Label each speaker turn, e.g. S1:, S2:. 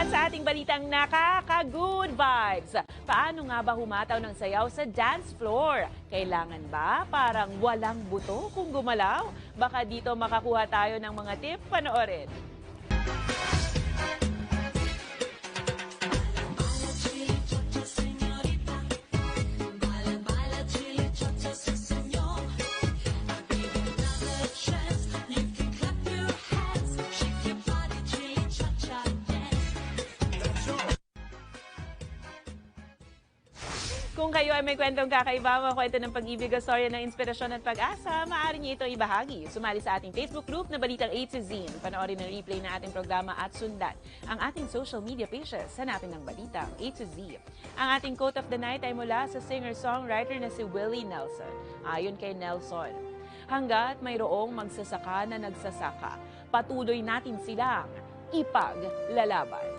S1: sa ating balitang nakaka-good vibes. Paano nga ba humataw ng sayaw sa dance floor? Kailangan ba parang walang buto kung gumalaw? Baka dito makakuha tayo ng mga tip. Panoorin. Kung kayo ay may kwentong kakaiba, mga kwento ng pag-ibig o storya ng inspirasyon at pag-asa, maaari niyo itong ibahagi. Sumali sa ating Facebook group na Balitang A to Z. Panoorin ang replay ng ating programa at sundan ang ating social media pages. Hanapin ng Balitang A to Z. Ang ating quote of the night ay mula sa singer-songwriter na si Willie Nelson. Ayon kay Nelson, hanggat mayroong magsasaka na nagsasaka, patuloy natin silang ipaglalaban.